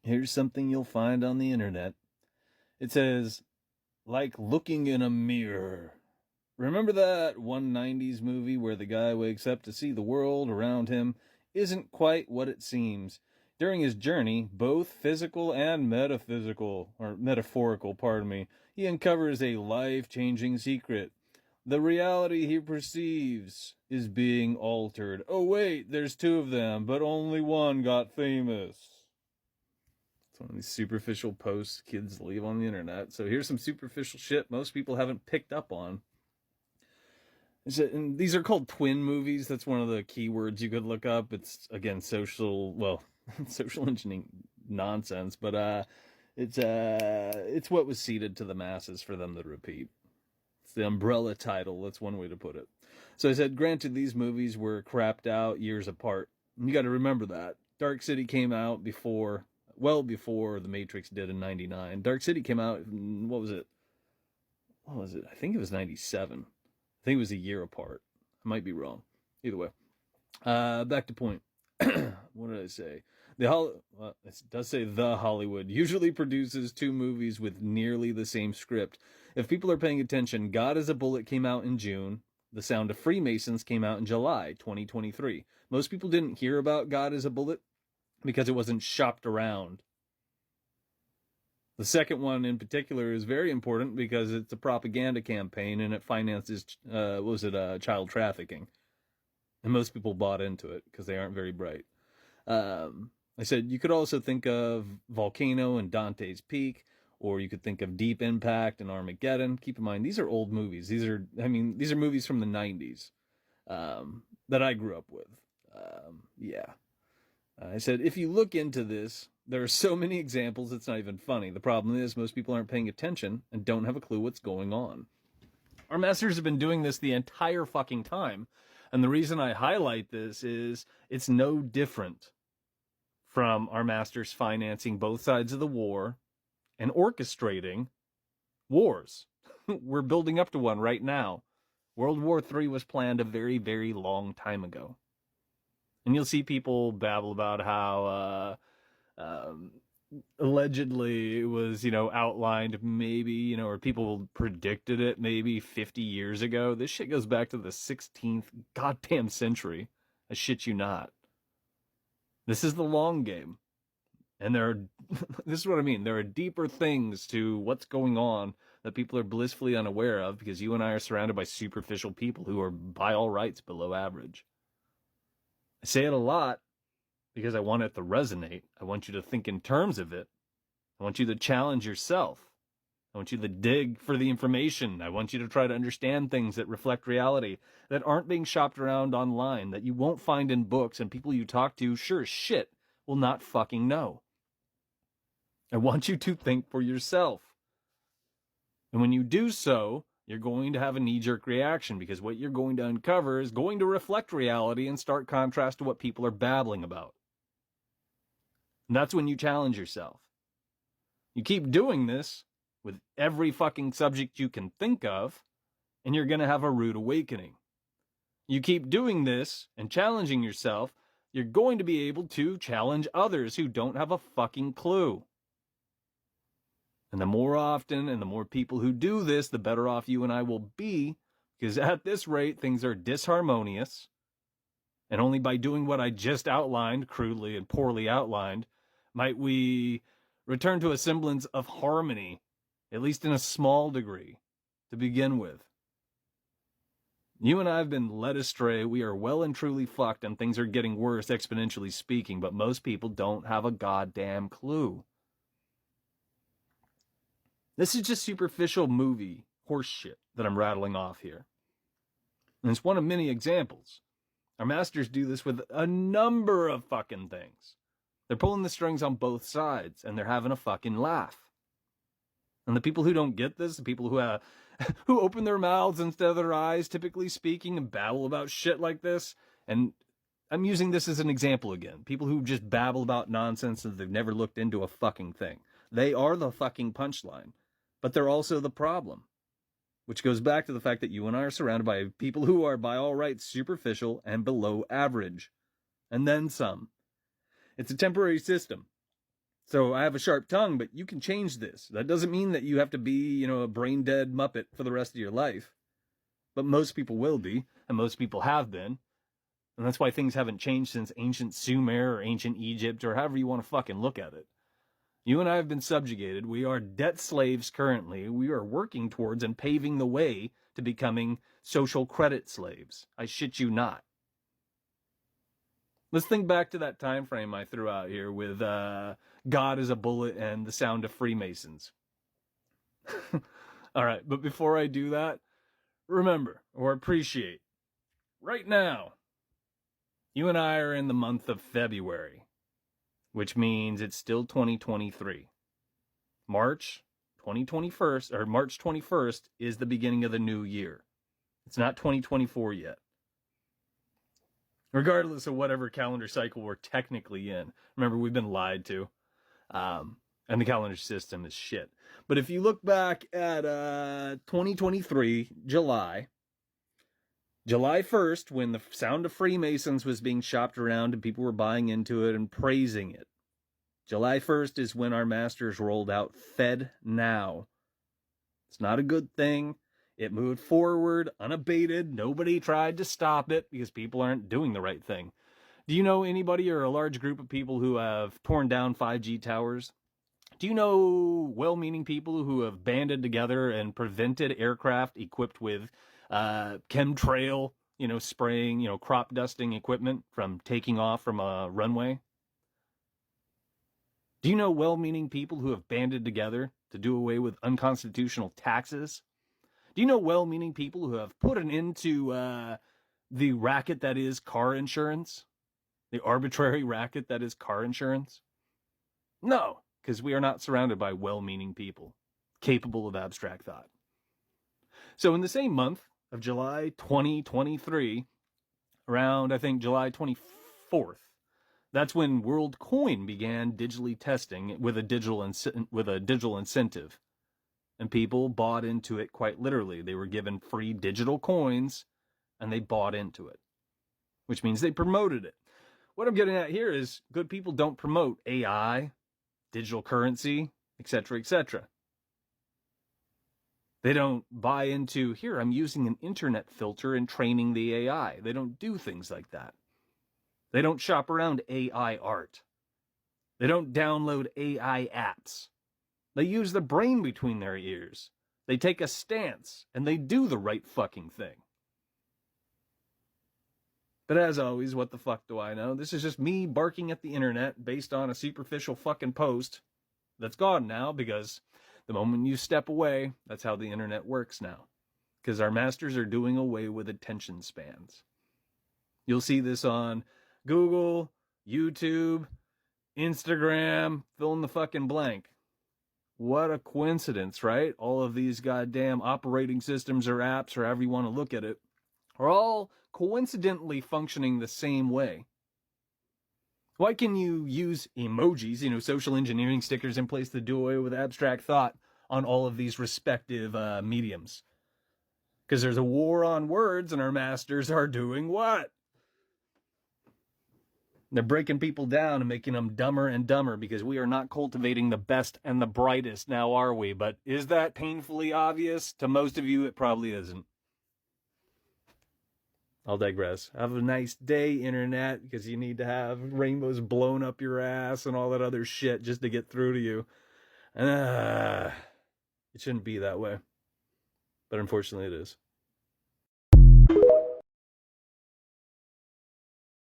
Here's something you'll find on the internet. It says, like looking in a mirror. Remember that one 90s movie where the guy wakes up to see the world around him isn't quite what it seems? During his journey, both physical and metaphorical, he uncovers a life-changing secret. The reality he perceives is being altered. Oh wait, there's two of them, but only one got famous. It's one of these superficial posts kids leave on the internet. So here's some superficial shit most people haven't picked up on. And these are called twin movies. That's one of the keywords you could look up. It's, again, social engineering nonsense, but it's what was seeded to the masses for them to repeat. It's the umbrella title. That's one way to put it. So I said, granted, these movies were crapped out years apart. You got to remember that. Dark City came out well before The Matrix did in 99. Dark City came out, what was it? I think it was 97. I think it was a year apart. I might be wrong. Either way. Back to point. What did I say? It does say The Hollywood usually produces two movies with nearly the same script. If people are paying attention, God is a Bullet came out in June. The Sound of Freemasons came out in July 2023. Most people didn't hear about God is a Bullet because it wasn't shopped around. The second one in particular is very important because it's a propaganda campaign and it finances, child trafficking. And most people bought into it because they aren't very bright. I said you could also think of Volcano and Dante's Peak, or you could think of Deep Impact and Armageddon. Keep in mind, these are old movies. These are movies from the 90s that I grew up with. I said, if you look into this, there are so many examples, it's not even funny. The problem is most people aren't paying attention and don't have a clue what's going on. Our masters have been doing this the entire fucking time. And the reason I highlight this is it's no different from our masters financing both sides of the war and orchestrating wars. We're building up to one right now. World War III was planned a very, very long time ago. And you'll see people babble about how allegedly it was, outlined maybe, or people predicted it maybe 50 years ago. This shit goes back to the 16th goddamn century. I shit you not. This is the long game. And this is what I mean. There are deeper things to what's going on that people are blissfully unaware of because you and I are surrounded by superficial people who are by all rights below average. I say it a lot because I want it to resonate. I want you to think in terms of it. I want you to challenge yourself. I want you to dig for the information. I want you to try to understand things that reflect reality, that aren't being shopped around online, that you won't find in books, and people you talk to, sure as shit, will not fucking know. I want you to think for yourself. And when you do so, you're going to have a knee-jerk reaction because what you're going to uncover is going to reflect reality in stark contrast to what people are babbling about. And that's when you challenge yourself. You keep doing this with every fucking subject you can think of, and you're going to have a rude awakening. You keep doing this and challenging yourself, you're going to be able to challenge others who don't have a fucking clue. And the more often and the more people who do this, the better off you and I will be, because at this rate, things are disharmonious. And only by doing what I just outlined, crudely and poorly outlined, might we return to a semblance of harmony, at least in a small degree, to begin with. You and I have been led astray. We are well and truly fucked, and things are getting worse, exponentially speaking, but most people don't have a goddamn clue. This is just superficial movie horseshit that I'm rattling off here. And it's one of many examples. Our masters do this with a number of fucking things. They're pulling the strings on both sides, and they're having a fucking laugh. And the people who don't get this, the people who who open their mouths instead of their eyes, typically speaking, and babble about shit like this, and I'm using this as an example again. People who just babble about nonsense and they've never looked into a fucking thing. They are the fucking punchline. But they're also the problem, which goes back to the fact that you and I are surrounded by people who are, by all rights, superficial and below average. And then some. It's a temporary system. So I have a sharp tongue, but you can change this. That doesn't mean that you have to be, a brain dead Muppet for the rest of your life. But most people will be, and most people have been. And that's why things haven't changed since ancient Sumer or ancient Egypt or however you want to fucking look at it. You and I have been subjugated. We are debt slaves currently. We are working towards and paving the way to becoming social credit slaves. I shit you not. Let's think back to that time frame I threw out here with God is a Bullet and The Sound of Freemasons. All right, but before I do that, remember or appreciate, right now, you and I are in the month of February, which means it's still 2023. March 21st is the beginning of the new year. It's not 2024 yet. Regardless of whatever calendar cycle we're technically in. Remember, we've been lied to. And the calendar system is shit. But if you look back at 2023, July 1st, when The Sound of Freemasons was being shopped around and people were buying into it and praising it, July 1st is when our masters rolled out Fed Now. It's not a good thing. It moved forward, unabated. Nobody tried to stop it because people aren't doing the right thing. Do you know anybody or a large group of people who have torn down 5G towers? Do you know well-meaning people who have banded together and prevented aircraft equipped with chemtrail, spraying, crop dusting equipment from taking off from a runway? Do you know well-meaning people who have banded together to do away with unconstitutional taxes? Do you know well-meaning people who have put an end to the racket that is car insurance? The arbitrary racket that is car insurance? No, because we are not surrounded by well-meaning people capable of abstract thought. So in the same month of July 2023, around, I think, July 24th, that's when WorldCoin began digitally testing with a digital incentive. And people bought into it quite literally. They were given free digital coins, and they bought into it, which means they promoted it. What I'm getting at here is good people don't promote AI, digital currency, etc., etc. They don't buy into, here, I'm using an internet filter and training the AI. They don't do things like that. They don't shop around AI art. They don't download AI apps. They use the brain between their ears. They take a stance, and they do the right fucking thing. But as always, what the fuck do I know? This is just me barking at the internet based on a superficial fucking post that's gone now, because the moment you step away, that's how the internet works now. Because our masters are doing away with attention spans. You'll see this on Google, YouTube, Instagram, fill in the fucking blank. What a coincidence, right? All of these goddamn operating systems or apps, or however you want to look at it, are all coincidentally functioning the same way. Why can you use emojis, social engineering stickers in place to do away with abstract thought on all of these respective mediums? Because there's a war on words, and our masters are doing what? They're breaking people down and making them dumber and dumber, because we are not cultivating the best and the brightest, now are we? But is that painfully obvious? To most of you, it probably isn't. I'll digress. Have a nice day, internet, because you need to have rainbows blown up your ass and all that other shit just to get through to you. It shouldn't be that way. But unfortunately it is.